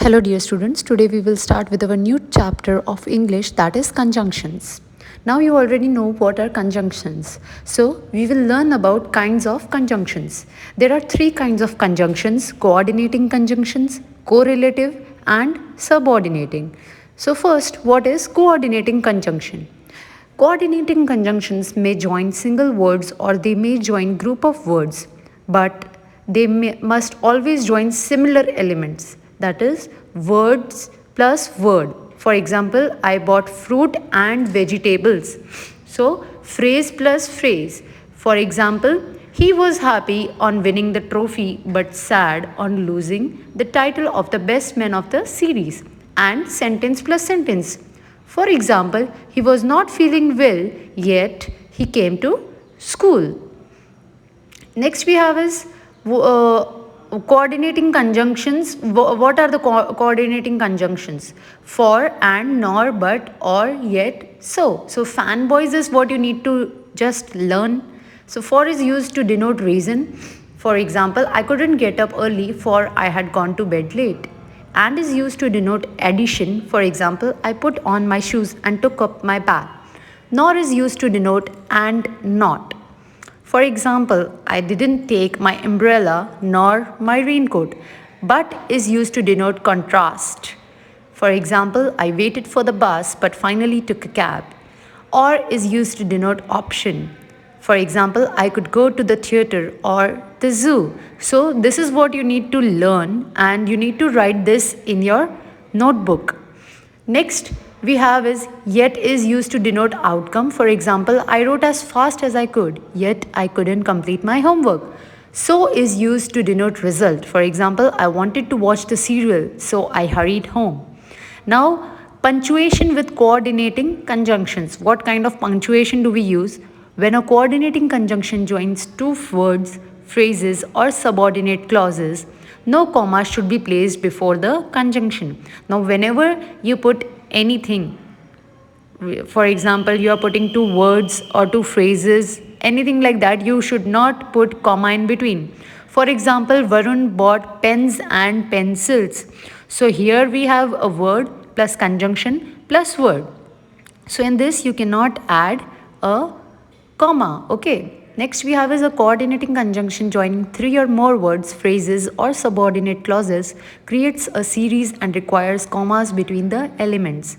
Hello dear students, today we will start with our new chapter of English, that is conjunctions. Now you already know what are conjunctions. So we will learn about kinds of conjunctions. There are three kinds of conjunctions: coordinating conjunctions, correlative and subordinating. So first, what is coordinating conjunction? Coordinating conjunctions may join single words or they may join group of words, but must always join similar elements, that is words plus word. For example, I bought fruit and vegetables. So phrase plus phrase. For example, he was happy on winning the trophy but sad on losing the title of the best man of the series. And sentence plus sentence. For example, he was not feeling well, yet he came to school. Next we have is coordinating conjunctions. What are the coordinating conjunctions? For, and, nor, but, or, yet, so. So fanboys is what you need to just learn. So for is used to denote reason. For example, I couldn't get up early for I had gone to bed late. And is used to denote addition. For example, I put on my shoes and took up my bag. Nor is used to denote and not. For example, I didn't take my umbrella nor my raincoat, but is used to denote contrast. For example, I waited for the bus but finally took a cab. Or is used to denote option. For example, I could go to the theater or the zoo. So this is what you need to learn and you need to write this in your notebook. Next we have is yet is used to denote outcome. For example, I wrote as fast as I could, yet I couldn't complete my homework. So is used to denote result. For example, I wanted to watch the serial, so I hurried home. Now, punctuation with coordinating conjunctions. What kind of punctuation do we use? When a coordinating conjunction joins two words, phrases, or subordinate clauses, no comma should be placed before the conjunction. Now, whenever you put anything, for example, you are putting two words or two phrases, anything like that, you should not put comma in between. For example, Varun bought pens and pencils. So here we have a word plus conjunction plus word. So in this you cannot add a comma. Okay. Next we have is a coordinating conjunction joining three or more words, phrases or subordinate clauses creates a series and requires commas between the elements.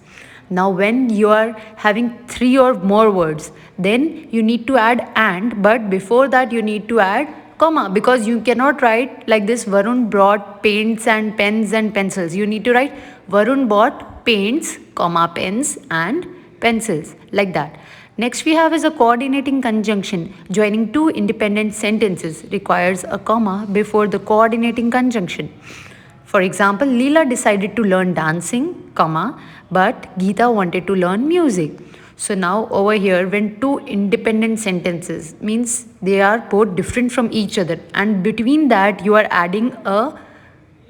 Now when you are having three or more words, then you need to add and, but before that you need to add comma, because you cannot write like this Varun brought paints and pens and pencils. You need to write Varun bought paints, comma, pens and pencils, like that. Next we have is a coordinating conjunction joining two independent sentences requires a comma before the coordinating conjunction. For example, Leela decided to learn dancing, comma, but Geeta wanted to learn music. So now over here, when two independent sentences, means they are both different from each other, and between that you are adding a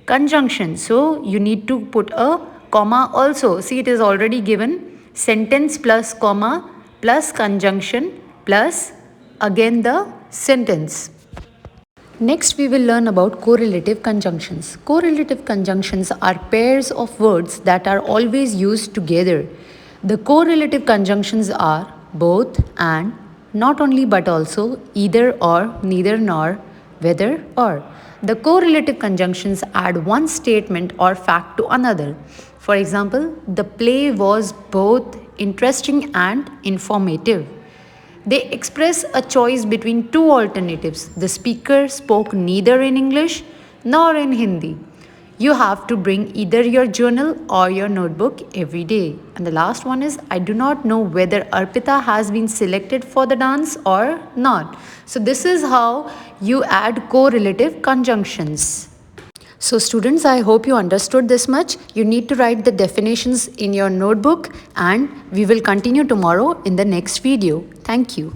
conjunction. So you need to put a comma also. See, it is already given sentence plus comma plus conjunction plus again the sentence. Next we will learn about correlative conjunctions. Correlative conjunctions are pairs of words that are always used together. The correlative conjunctions are both, and, not only but also, either or, neither nor, whether or. The correlative conjunctions add one statement or fact to another. For example, the play was both interesting and informative. They express a choice between two alternatives. The speaker spoke neither in English nor in Hindi. You have to bring either your journal or your notebook every day. And the last one is, I do not know whether Arpita has been selected for the dance or not. So this is how you add correlative conjunctions. So students, I hope you understood this much. You need to write the definitions in your notebook and we will continue tomorrow in the next video. Thank you.